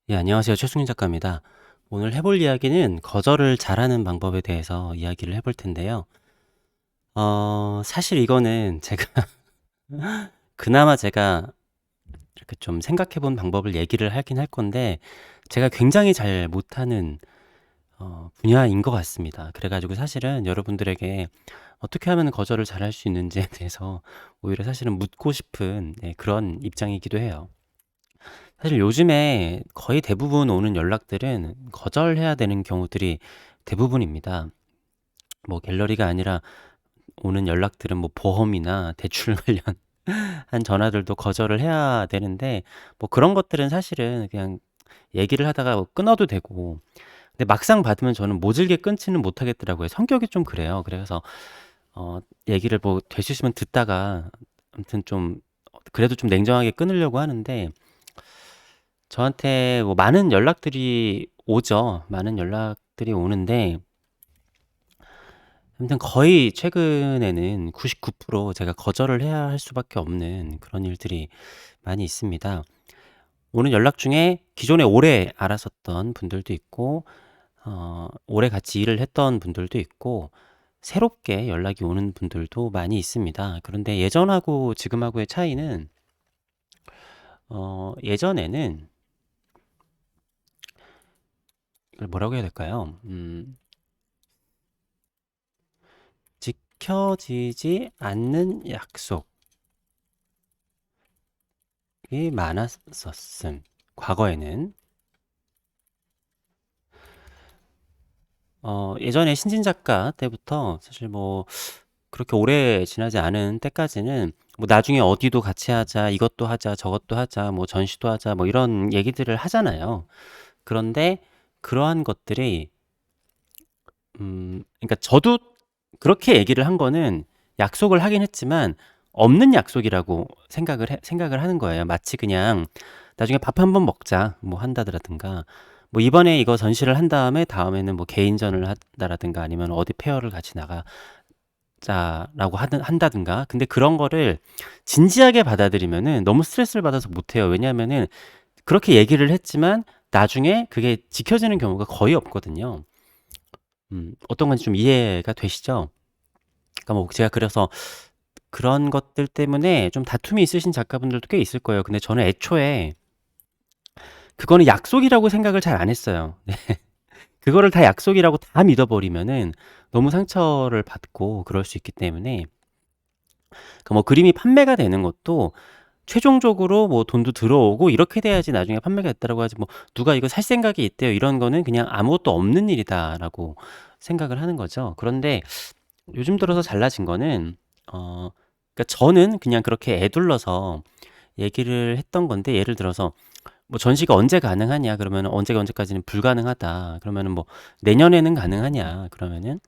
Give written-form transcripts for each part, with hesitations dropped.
예, 안녕하세요. 최승윤 작가입니다. 오늘 해볼 이야기는 거절을 잘하는 방법에 대해서 이야기를 해볼 텐데요. 사실 이거는 제가 그나마 제가 이렇게 좀 생각해 본 방법을 얘기를 하긴 할 건데, 제가 굉장히 잘 못하는 분야인 것 같습니다. 그래가지고 사실은 여러분들에게 어떻게 하면 거절을 잘할 수 있는지에 대해서 오히려 사실은 묻고 싶은 그런 입장이기도 해요. 사실 요즘에 거의 대부분 오는 연락들은 거절해야 되는 경우들이 대부분입니다. 뭐 갤러리가 아니라 오는 연락들은 뭐 보험이나 대출 관련한 전화들도 거절을 해야 되는데, 뭐 그런 것들은 사실은 그냥 얘기를 하다가 뭐 끊어도 되고, 근데 막상 받으면 저는 모질게 끊지는 못하겠더라고요. 성격이 좀 그래요. 그래서 어 얘기를 뭐 될 수 있으면 듣다가 아무튼 좀 그래도 좀 냉정하게 끊으려고 하는데, 저한테 뭐 많은 연락들이 오죠. 많은 연락들이 오는데, 아무튼 거의 최근에는 99% 제가 거절을 해야 할 수밖에 없는 그런 일들이 많이 있습니다. 오는 연락 중에 기존에 오래 알았었던 분들도 있고, 오래 같이 일을 했던 분들도 있고, 새롭게 연락이 오는 분들도 많이 있습니다. 그런데 예전하고 지금하고의 차이는, 예전에는 이걸 뭐라고 해야 될까요? 지켜지지 않는 약속이 많았었음. 과거에는. 예전에 신진 작가 때부터 사실 뭐 그렇게 오래 지나지 않은 때까지는 뭐 나중에 어디도 같이 하자, 이것도 하자, 저것도 하자, 뭐 전시도 하자, 뭐 이런 얘기들을 하잖아요. 그런데 그러한 것들이, 그러니까 저도 그렇게 얘기를 한 거는 약속을 하긴 했지만 없는 약속이라고 생각을 하는 거예요. 마치 그냥 나중에 밥 한번 먹자 뭐 한다더라든가, 뭐 이번에 이거 전시를 한 다음에 다음에는 뭐 개인전을 한다라든가 아니면 어디 페어를 같이 나가자라고 한다든가. 근데 그런 거를 진지하게 받아들이면은 너무 스트레스를 받아서 못해요. 왜냐하면은 그렇게 얘기를 했지만 나중에 그게 지켜지는 경우가 거의 없거든요. 어떤 건지 좀 이해가 되시죠? 그러니까 뭐 제가 그래서 그런 것들 때문에 좀 다툼이 있으신 작가분들도 꽤 있을 거예요. 근데 저는 애초에 그거는 약속이라고 생각을 잘 안 했어요. 네. 그거를 다 약속이라고 다 믿어버리면은 너무 상처를 받고 그럴 수 있기 때문에, 그뭐 그림이 판매가 되는 것도 최종적으로 뭐 돈도 들어오고 이렇게 돼야지 나중에 판매가 됐다라고 하지, 뭐 누가 이거 살 생각이 있대요 이런 거는 그냥 아무것도 없는 일이다라고 생각을 하는 거죠. 그런데 요즘 들어서 달라진 거는, 그러니까 저는 그냥 그렇게 애둘러서 얘기를 했던 건데, 예를 들어서 뭐 전시가 언제 가능하냐 그러면 언제가 언제까지는 불가능하다 그러면은, 뭐 내년에는 가능하냐 그러면은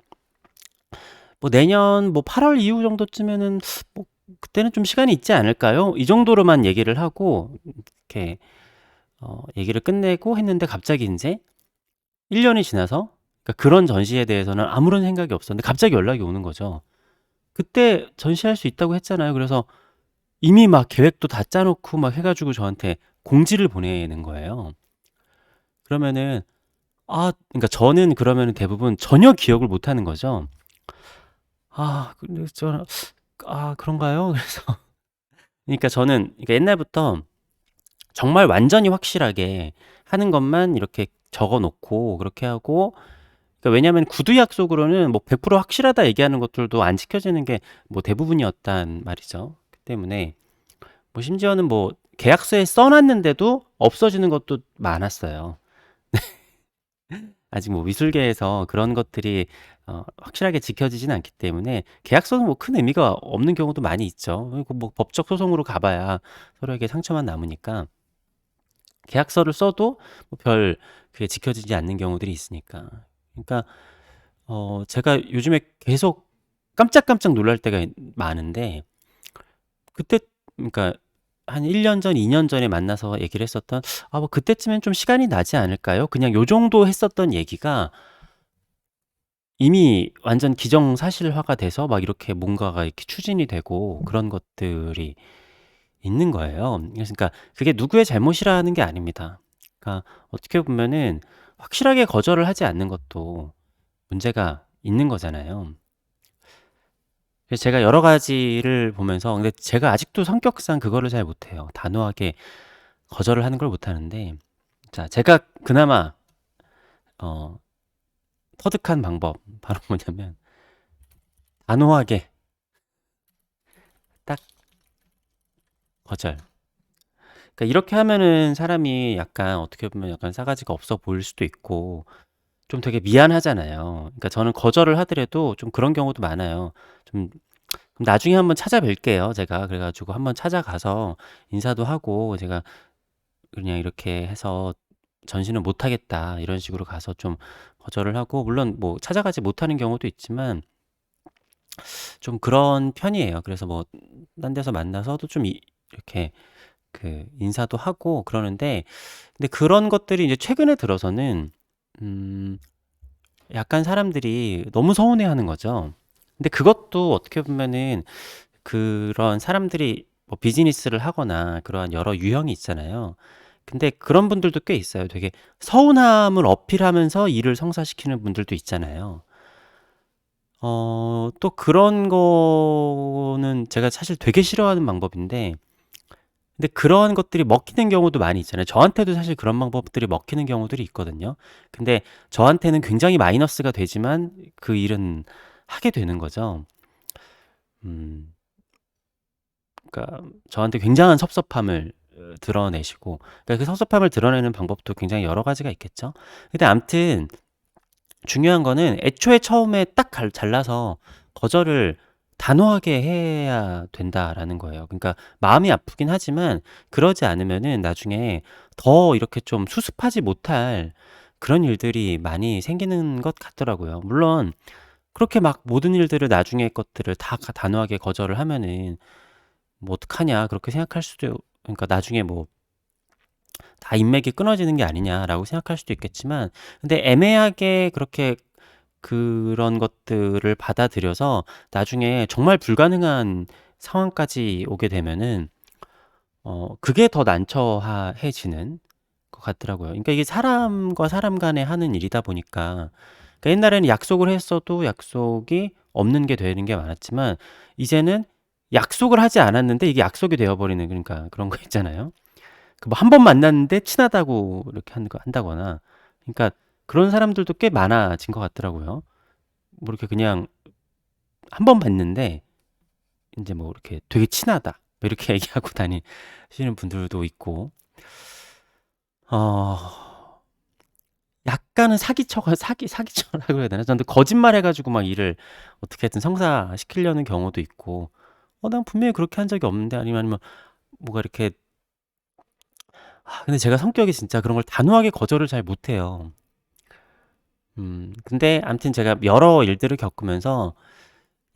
뭐 내년 뭐 8월 이후 정도쯤에는 뭐 그때는 좀 시간이 있지 않을까요? 이 정도로만 얘기를 하고 이렇게 얘기를 끝내고 했는데, 갑자기 인제 1 년이 지나서, 그러니까 그런 전시에 대해서는 아무런 생각이 없었는데 갑자기 연락이 오는 거죠. "그때 전시할 수 있다고 했잖아요." 그래서 이미 막 계획도 다 짜 놓고 막 해 가지고 저한테 공지를 보내는 거예요. 그러면은, 그러니까 저는 그러면은 대부분 전혀 기억을 못 하는 거죠. 근데 저는 '그런가요?' 그래서 그러니까 저는, 그러니까 옛날부터 정말 완전히 확실하게 하는 것만 이렇게 적어 놓고 그렇게 하고, 그러니까 왜냐하면 구두 약속으로는 뭐 100% 확실하다 얘기하는 것들도 안 지켜지는 게 뭐 대부분이었단 말이죠. 그 때문에 뭐 심지어는 뭐 계약서에 써 놨는데도 없어지는 것도 많았어요. 아직 뭐 미술계에서 그런 것들이 확실하게 지켜지진 않기 때문에 계약서는 뭐 큰 의미가 없는 경우도 많이 있죠. 그리고 뭐 법적 소송으로 가 봐야 서로에게 상처만 남으니까, 계약서를 써도 뭐 별 그게 지켜지지 않는 경우들이 있으니까. 그러니까 제가 요즘에 계속 깜짝깜짝 놀랄 때가 많은데, 그때, 그러니까 한 1년 전, 2년 전에 만나서 얘기를 했었던, 뭐 그때쯤엔 좀 시간이 나지 않을까요? 그냥 요 정도 했었던 얘기가 이미 완전 기정사실화가 돼서 막 이렇게 뭔가가 이렇게 추진이 되고 그런 것들이 있는 거예요. 그래서 그러니까 그게 누구의 잘못이라는 게 아닙니다. 그러니까 어떻게 보면은 확실하게 거절을 하지 않는 것도 문제가 있는 거잖아요. 그래서 제가 여러 가지를 보면서 근데 제가 아직도 성격상 그거를 잘 못해요. 단호하게 거절을 하는 걸 못하는데 자 제가 그나마 어 터득한 방법 바로 뭐냐면 단호하게 딱 거절. 그러니까 이렇게 하면은 사람이 약간 어떻게 보면 약간 싸가지가 없어 보일 수도 있고 좀 되게 미안하잖아요. 그러니까 저는 거절을 하더라도 좀 그런 경우도 많아요. 좀 그럼 나중에 한번 찾아뵐게요. 제가 그래 가지고 한번 찾아가서 인사도 하고 제가 그냥 이렇게 해서 "전시는 못 하겠다." 이런 식으로 가서 좀 거절을 하고 물론 뭐 찾아가지 못하는 경우도 있지만 좀 그런 편이에요. 그래서 뭐 딴 데서 만나서도 좀 이렇게 그 인사도 하고 그러는데 근데 그런 것들이 이제 최근에 들어서는 음 약간 사람들이 너무 서운해하는 거죠. 근데 그것도 어떻게 보면은 그런 사람들이 뭐 비즈니스를 하거나 그러한 여러 유형이 있잖아요. 근데 그런 분들도 꽤 있어요. 되게 서운함을 어필하면서 일을 성사시키는 분들도 있잖아요. 또 그런 거는 제가 사실 되게 싫어하는 방법인데 근데 그런 것들이 먹히는 경우도 많이 있잖아요. 저한테도 사실 그런 방법들이 먹히는 경우들이 있거든요. 근데 저한테는 굉장히 마이너스가 되지만 그 일은 하게 되는 거죠. 음. 그러니까 저한테 굉장한 섭섭함을 드러내시고 그러니까 그 섭섭함을 드러내는 방법도 굉장히 여러 가지가 있겠죠. 근데 암튼 중요한 거는 애초에 처음에 딱 잘라서 거절을 단호하게 해야 된다라는 거예요. 그러니까 마음이 아프긴 하지만 그러지 않으면은 나중에 더 이렇게 좀 수습하지 못할 그런 일들이 많이 생기는 것 같더라고요. 물론 그렇게 막 모든 일들을 나중에 것들을 다 단호하게 거절을 하면은 뭐 '어떡하냐.' 그렇게 생각할 수도 그러니까 나중에 뭐 '다 인맥이 끊어지는 게 아니냐.'라고 생각할 수도 있겠지만 근데 애매하게 그렇게 그런 것들을 받아들여서 나중에 정말 불가능한 상황까지 오게 되면은 그게 더 난처해지는 것 같더라고요. 그러니까 이게 사람과 사람 간에 하는 일이다 보니까 그러니까 옛날에는 약속을 했어도 약속이 없는 게 되는 게 많았지만 이제는 약속을 하지 않았는데 이게 약속이 되어 버리는 그러니까 그런 거 있잖아요. 그 뭐 한 번 만났는데 친하다고 이렇게 한다거나 그러니까 그런 사람들도 꽤 많아진 것 같더라고요. 뭐 이렇게 그냥 한 번 봤는데 인제 뭐 이렇게 "되게 친하다." 뭐 이렇게 얘기하고 다니시는 분들도 있고 어 약간은 사기쳐라고 해야 되나? 근데 거짓말해 가지고 막 일을 어떻게든 성사시키려는 경우도 있고 난 분명히 그렇게 한 적이 없는데 아니면 뭐가 이렇게 근데 제가 성격이 진짜 그런 걸 단호하게 거절을 잘 못해요. 근데 아무튼 제가 여러 일들을 겪으면서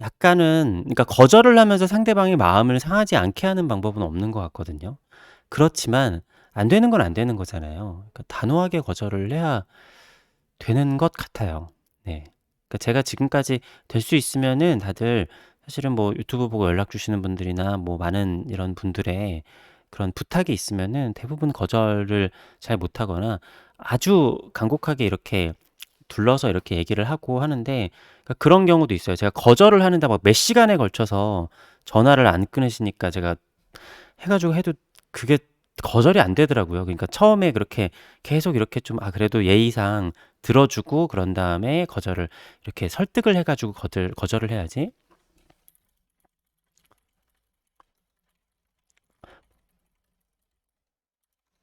약간은 그러니까 거절을 하면서 상대방의 마음을 상하지 않게 하는 방법은 없는 것 같거든요. 그렇지만 안 되는 건 안 되는 거잖아요. 그러니까 단호하게 거절을 해야 되는 것 같아요. 네. 그러니까 제가 지금까지 될 수 있으면은 다들 사실은 뭐 유튜브 보고 연락 주시는 분들이나 뭐 많은 이런 분들의 그런 부탁이 있으면은 대부분 거절을 잘 못하거나 아주 간곡하게 이렇게 둘러서 이렇게 얘기를 하고 하는데 그러니까 그런 경우도 있어요. 제가 거절을 하는데 막 몇 시간에 걸쳐서 전화를 안 끊으시니까 제가 해 가지고 해도 그게 거절이 안 되더라고요. 그러니까 처음에 그렇게 계속 이렇게 좀 그래도 예의상 들어 주고 그런 다음에 거절을 이렇게 설득을 해 가지고 거절을 해야지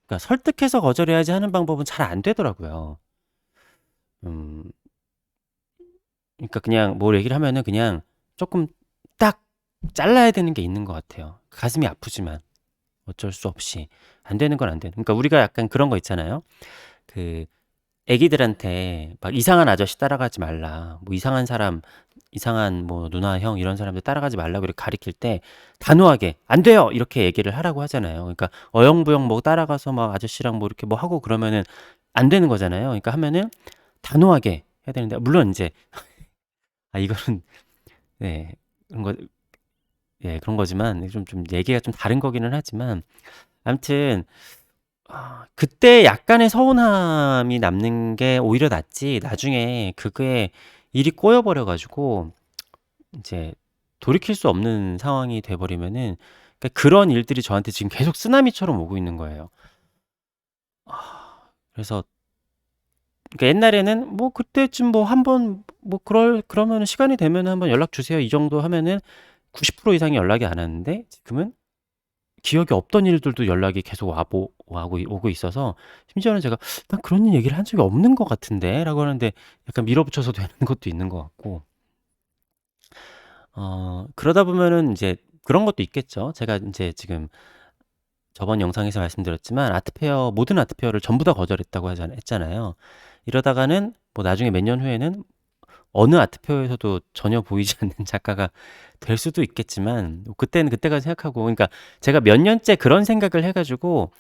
그러니까 설득해서 거절해야지 하는 방법은 잘 안 되더라고요. 음 그러니까 그냥 뭘 얘기를 하면은 그냥 쪼끔 딱 잘라야 되는 게 있는 것 같아요. 가슴이 아프지만 어쩔 수 없이. 안 되는 건 안 되는 그러니까 우리가 약간 그런 거 있잖아요. 그 애기들한테 막 "이상한 아저씨 따라가지 말라." 뭐 이상한 사람 이상한 뭐 누나, 형 이런 사람들 따라가지 말라고 이렇게 가리킬 때 단호하게 "안 돼요." 이렇게 얘기를 하라고 하잖아요. 그러니까 어영부영 뭐 따라가서 막 아저씨랑 뭐 이렇게 뭐 하고 그러면은 안 되는 거잖아요. 그러니까 하면은 단호하게 해야 되는데 물론 인제 이거는 네 그런 거 예 그런 거지만 좀 얘기가 좀 다른 거기는 하지만 아무튼 그때 약간의 서운함이 남는 게 오히려 낫지, 나중에 그게 일이 꼬여 버려 가지고 이제 돌이킬 수 없는 상황이 돼 버리면은, 그러니까 그런 일들이 저한테 지금 계속 쓰나미처럼 오고 있는 거예요. 그래서 그러니까 옛날에는 뭐 그때쯤 뭐 한번 뭐 그러면은 시간이 되면은 "한번 연락 주세요." 이 정도 하면은 90% 이상이 연락이 안 왔는데, 지금은 기억이 없던 일들도 연락이 계속 오고 있어서, 심지어는 제가 "난 그런 일 얘기를 한 적이 없는 것 같은데?"라고 하는데 약간 밀어붙여서 되는 것도 있는 것 같고, 그러다 보면은 인제 그런 것도 있겠죠. 제가 인제 지금 저번 영상에서 말씀드렸지만 모든 아트 페어를 전부 다 거절했다고 했잖아요. 이러다가는 뭐 나중에 몇 년 후에는 어느 아트 페어에서도 전혀 보이지 않는 작가가 될 수도 있겠지만, 뭐 그때는 그때까지 생각하고, 그러니까 제가 몇 년째 그런 생각을 해 가지고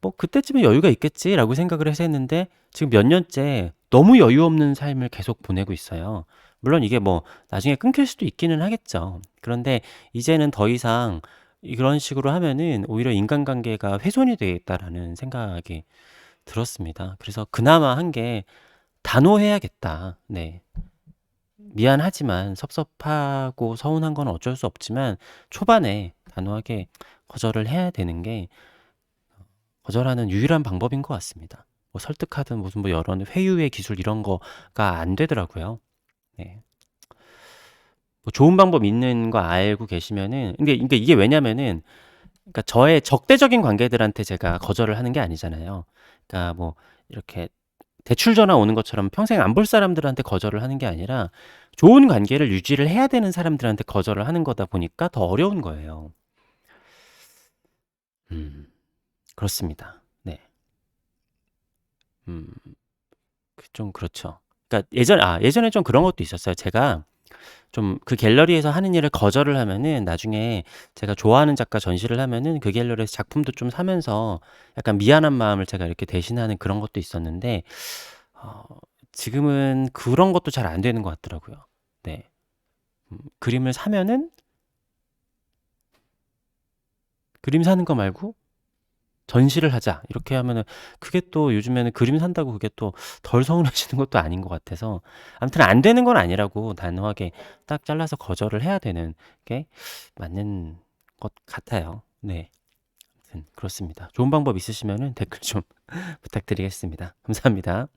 '뭐 그때쯤에 여유가 있겠지.'라고 생각을 해서 했는데, 지금 몇 년째 너무 여유 없는 삶을 계속 보내고 있어요. 물론 이게 뭐 나중에 끊길 수도 있기는 하겠죠. 그런데 이제는 더 이상 이런 식으로 하면은 오히려 '인간관계가 훼손이 되겠다.'라는 생각이 들었습니다. 그래서 그나마 한 게 '단호해야겠다.' 네. 미안하지만, 섭섭하고 서운한 건 어쩔 수 없지만 초반에 단호하게 거절을 해야 되는 게 거절하는 유일한 방법인 것 같습니다. 뭐 설득하든 무슨 뭐 여러 회유의 기술 이런 거가 안 되더라고요. 네. 뭐 좋은 방법 있는 거 알고 계시면은, 근데 이게 왜냐면은, 그러니까 저의 적대적인 관계들한테 제가 거절을 하는 게 아니잖아요. 그러니까 뭐 이렇게 대출 전화 오는 것처럼 평생 안 볼 사람들한테 거절을 하는 게 아니라 좋은 관계를 유지를 해야 되는 사람들한테 거절을 하는 거다 보니까 더 어려운 거예요. 음. 그렇습니다. 네. 음. 좀 그렇죠. 그러니까 예전에 좀 그런 것도 있었어요. 제가 좀 그 갤러리에서 하는 일을 거절을 하면은 나중에 제가 좋아하는 작가 전시를 하면은 그 갤러리에서 작품도 좀 사면서 약간 미안한 마음을 제가 이렇게 대신하는 그런 것도 있었는데, 어 지금은 그런 것도 잘 안 되는 것 같더라고요. 네. 그림을 사면은 "그림 사는 거 말고 전시를 하자." 이렇게 하면은, 그게 또 요즘에는 그림 산다고 그게 또 덜 서운해지는 것도 아닌 것 같아서, 아무튼 안 되는 건 아니라고 단호하게 딱 잘라서 거절을 해야 되는 게 맞는 것 같아요. 네. 아무튼 그렇습니다. 좋은 방법 있으시면은 댓글 좀 부탁드리겠습니다. 감사합니다.